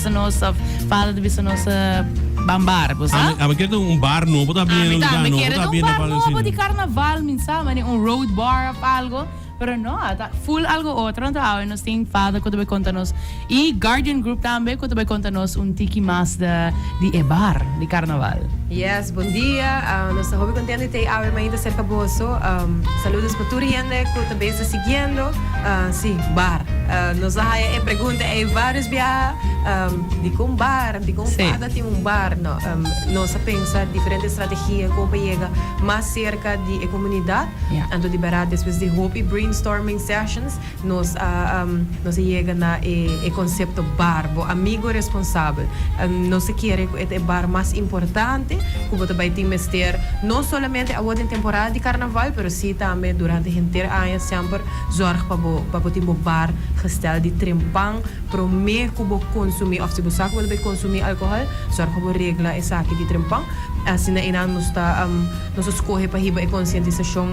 bisa nos of fala de bisa nos bambar, bosa? Ah, me quero um bar novo, tá bem, Me no, quiere tá un bem bar na nuevo de carnaval, minsa, mani un road bar of algo. Pero no, full algo outro, então nós tem fada que vai contar-nos. E Guardian Group também que vai contar-nos tiki mais de Ebar, de carnaval. Yes, bom dia. Nós estamos muito contentes de ter a ainda cerca bosso. Saludos para toda a gente que também está seguindo. Sim, bar. Nós a pergunta é vários viagens de como bar, de como fada tem bar. Nós pensa diferentes estratégias como chega mais cerca de comunidade. Então de verdade depois de hope brainstorming sessions, nós chega na conceito bar, amigo responsável. Nós quer é bar mais importante que você vai ter não somente a outra temporada de carnaval, mas sim também durante a inteira ano sempre zorg para ter um bar gesteld de trempang para me que você consumir ou se você sabe que consumir álcool, zorg para regla essa aqui de trempang. Assim na nós escolhe para a conscientização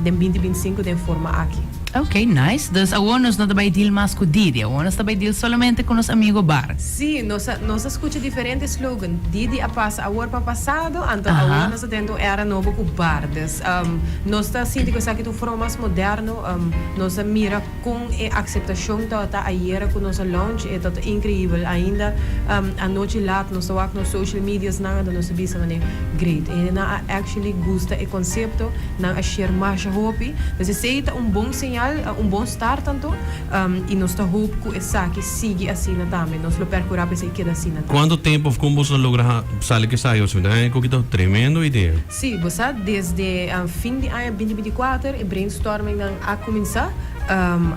de 2025 de forma aqui. Ok, nice. Dus awonos não vai deal mais com Didi, awonos vai deal somente com os amigos bar. Sim, nós escuta diferentes slogans. Didi a passa agora para passado, então agora nós tendo era novo com bar. Dus nós está sentindo que isso aqui é forma mais moderno, nós mira com a aceitação da ayer com nossa launch é tudo incrível. Ainda a noite lá nós estamos nos social medias nada nós bisa mané great. E na actually gosta o conceito, na a share mais hope. Dus é bom sinal, bom start tanto e nós está hope que essa que siga assim também. Nós lo percurar para que assim também. Quanto tempo como você logra sair que saiu? É uma tremenda ideia. Sim, você desde fim de ano 2024 e brainstorming a começar.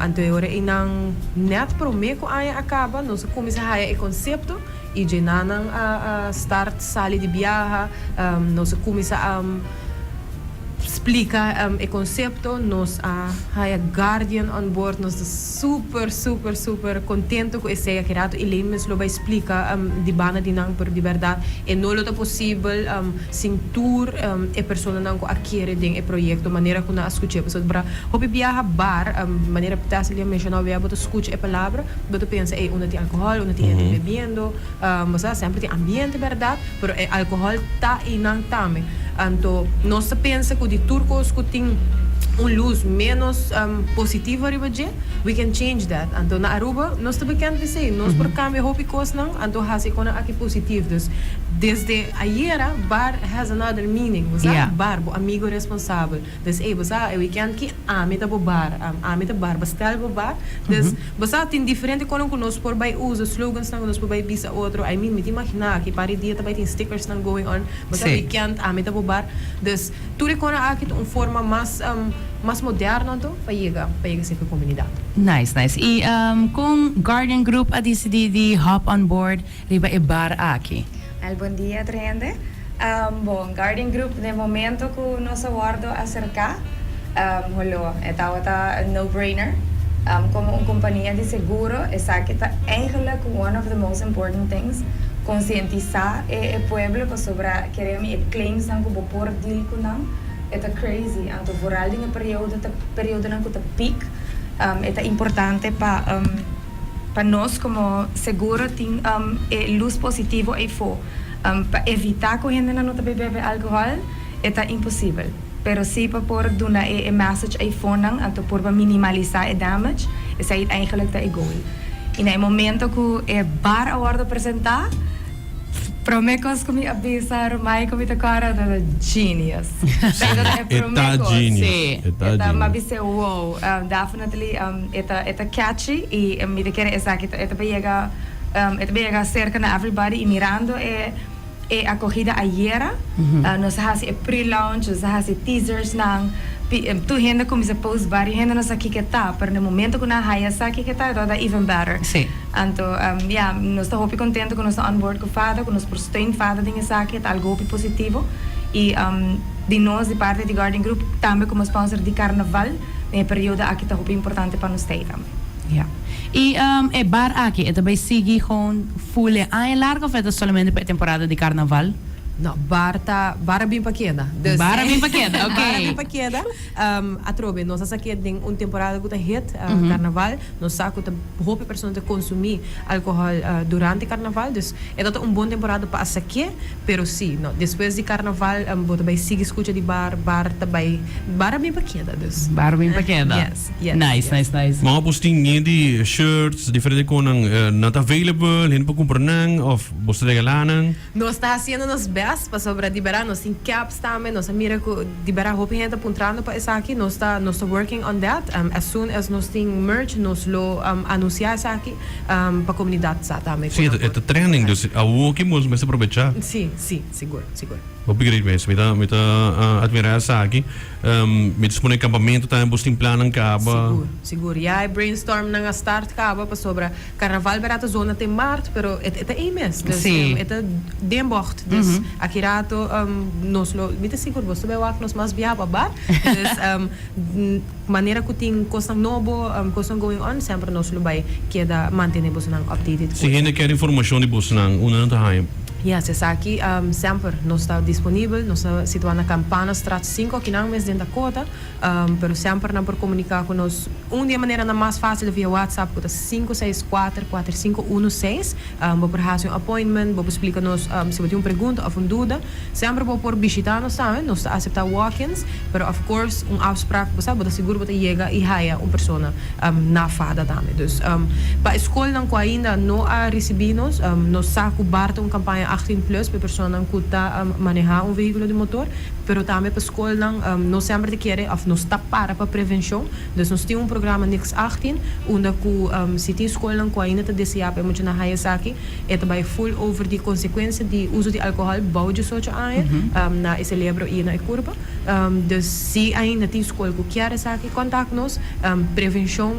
Anterior e não net para o meio que a acaba, nós começamos a o conceito e já não a start sali de viagem, nós começamos a explica o conceito, nós a Guardian on board, nós super contento com esse criado e lemos lo vai explicar de bana de não por de verdade e não é possível sem tour e pessoa não que adquire den e projeto maneira que nós escutamos para hope viaja bar maneira que está se lhe mencionou via boto escuta a palavra boto pensa é uma tem álcool uma tem gente bebendo mas sempre tem ambiente verdade pero é álcool tá e não também então nós pensa que de turcos que tem luz menos positiva we can change that. Então na Aruba nós também queremos dizer nós por cambio hope coisa não então has icona aqui positivo dus desde ayer bar has another meaning você bar bo amigo responsável dus você we can que amita bo bar amita bar bastel bo bar dus você tem diferente quando nós por by uso slogans não nós por by bisa outro I mean me imaginar que para dia também tem stickers não going on você we can amita bo bar dus tudo quando aqui forma mais moderno então para chegar sempre à comunidade. Nice. E com Guardian Group a decidir hop on board riba e bar aqui. Bom dia, gente. Bom, Guardian Group no momento que nós aguardo acerca, é no-brainer. Como uma companhia de seguro, essa que está eigenlijk one of the most important things, conscientizar o povo sobre queremos claims não que por deal com não. É crazy, então vooral in de período na que peak, é importante para nós como seguro tem luz positivo aí for, para evitar que a gente não bebe álcool, é impossível. Pero se para por duna a message aí for não, então por minimalizar o damage, é aí eigenlijk tá goal. E no momento que é bar agora apresentar Promecos kami abisa, rumay kami takara na genius. Eta genius. Eta mabise wow. Definitely eta catchy e me quer essa que eta bega cerca na everybody e mirando e acogida ayer. Nós hasi pre-launch, nós hasi teasers nang tu gente começa a post várias gente não sabe que tá, para no momento que na raia sabe que tá, dá even better. Sim. Então, nós estamos muito contentes com nós on board com fada, com nós por steun fada dinge sabe que algo positivo e de nós de parte de Guardian Group também como sponsor de carnaval, é período aqui tá muito importante para nós também. Ja. E é bar aqui, é também seguir com full largo ou é somente para a temporada de carnaval? No, bara bem paqueda. Dus, Bara bem paqueda, ok. Bara bem paqueda. Atrobe, nós aqui tem temporada que hit carnaval, nós saco que houve pessoas de consumir álcool durante carnaval, dus é boa temporada para aqui, pero sim, no, depois de carnaval, bota vai seguir escuta de bar também, bara bem paqueda, dus. Bara bem paqueda. Yes, yes. Nice. Mga posting niya di shirts, diferente ko ng not available, hindi pa kumpranan, of bosta de galanan. Nós está haciendo nos best para sobre liberar, nós tem caps também, nós mira que liberar hope gente apuntando para isso aqui, nós está working on that. As soon as nós tem merch, nós lo anunciar isso aqui para a comunidade também. Sim, é trending, dus awo que mos mas aproveitar. Sim, seguro. Obrigado mesmo, mita admirar sa aqui. Mita dispone acampamento tá posting plan ng kaba. Seguro. Ja, brainstorm na start kaba para sobre carnaval berata zona tem mart, pero é mês. Dus é dembocht. Dus aqui rato nós lo, mita seguro, você vai wak nos mas via para bar. Dus maneira que tem coisa novo, coisa going on, sempre nós lo vai queda manter você nang updated. Se gente quer informação de você nang una na tayo. Yes, es aqui sempre nós está disponível, nós está situado na Campana, Straat 5, aqui não mesmo dentro da Cota, pero sempre não por comunicar conosco. De maneira mais fácil via WhatsApp, que é 564-4516, vou por fazer um appointment, vou explicar nos se você tem uma pergunta ou uma dúvida, sempre vou por visitar nós também, nós está aceitar walk-ins, pero of course afspraak, você sabe, seguro você chega e haya uma pessoa na fada também. Dus para a escola não ainda não a recebemos, nós saco barta uma campanha 18 plus para pessoas que está manejar veículo de motor, pero também para a escola não sempre te querem, ou não está para prevenção. Dus nós temos programa Nix 18, onde se tem escola que ainda está desejar para muito na raia aqui, é também full over de consequência de uso de álcool, bouw de soja na esse livro e na curva. Dus se ainda tem escola que quer aqui, contacte-nos. Prevention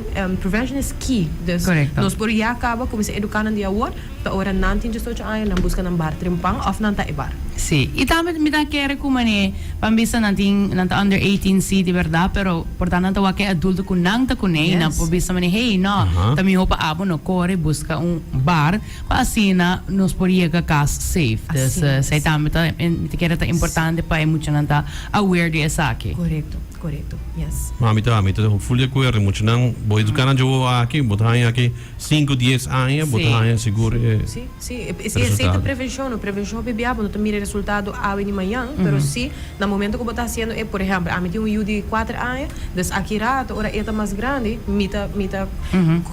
is key. Dus nós por aí acaba como se educar no dia hoje, para hora não tem de soja na busca ng bar trimpang of não tá ibar. Sim, e também me dá querer como né, pambisa natin nanta under 18 si di verdade, pero portanto nanta wake adulto kun nang ta kunay na pambisa mani hey no, tami ho pa abo no corre busca bar pa asina nos poria ka kas safe. Dus say também ta me querer ta importante pa é muito nanta aware de essa aqui. Correto, yes. Mami tá full de acordo, muito não, vou educar na jo aqui, botar aqui 5-10 anos, botar seguro. Sim, esse é prevenção bebiabo, não mira resultado ao de manhã, pero sim, no momento que você está fazendo, por exemplo, a mim tem um de 4 anos, dus aqui rato, ora é mais grande, mita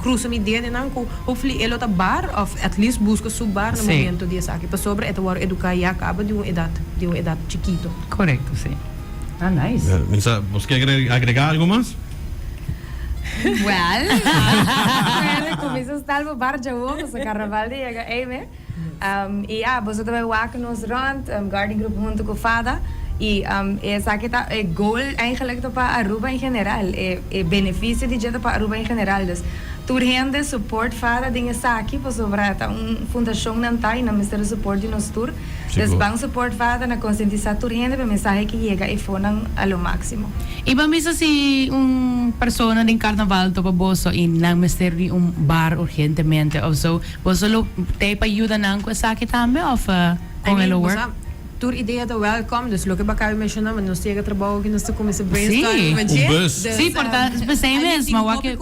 cruza mi dedo não, hopefully ele tá bar, of at least busca sub bar no momento de aqui, para sobre é war educar e acaba de uma idade chiquito. Correto, sim. Ah, nice. ¿Vos querés agregar algo más? Well, começa a estar no bar de hoje, o carnaval de Eime. E você também waken nos rond, Garden Group junto com Fada. E essa aqui tá é goal eigenlijk para Aruba em geral, é benefício de jeito para Aruba em geral. Dus turhende support Fada dinge aqui para sobrar tá fundação não tá e não mistura support de nos tour. Dus bang support Fada na conscientizar turhende para mensagem que chega e fonang ao máximo. E pambisa si persona din carnaval to pa boso in lang mister di bar urgentemente of so boso lo te pa ayuda nang ko sa também of com el work. Tour ideia da welcome, dus lo que bacana mencionar, mas nós temos trabalho que nós começa brainstorming, bus. Sim, portanto, same mesmo, wake.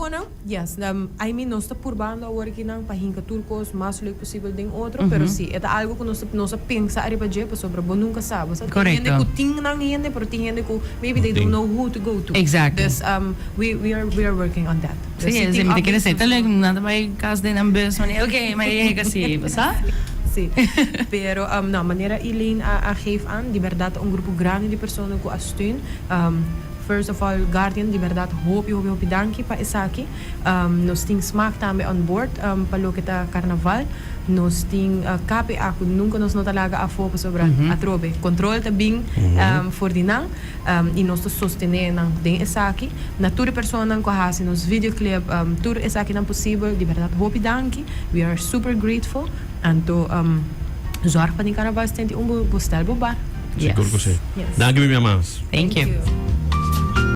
Yes, I mean nós está por banda agora que não para hinca turcos, mais lo possível de outro, pero sim, é algo que nós pensa arriba de para sobre, bom nunca sabe, sabe? Correto. Tem gente que tem não gente, pero tem gente que maybe they don't know who to go to. Exactly. Dus we are working on that. Sim, sim, me quer dizer, talag nada mais caso de numbers, okay, may kasi, basta? Sim, pero na maneira Eileen a geeft aan, de verdade grupo grande de pessoas que a steun. First of all, Guardian, de verdade, hoop dankie para essa aqui. Nós temos smaak também on board, para o que tá carnaval. Nós temos KPA, que nunca nos não talaga a foco sobre a trobe. Controle também, for dinang, e nós sostener nang den essa aqui. Na tour pessoa nang ko hasi nos videoclip, tour essa aqui não possível, de verdade, hoop dankie. We are super grateful. Anto zorg para o carnaval tem bostel bar. Seguro que sim. Danke, minha mãe. Thank you.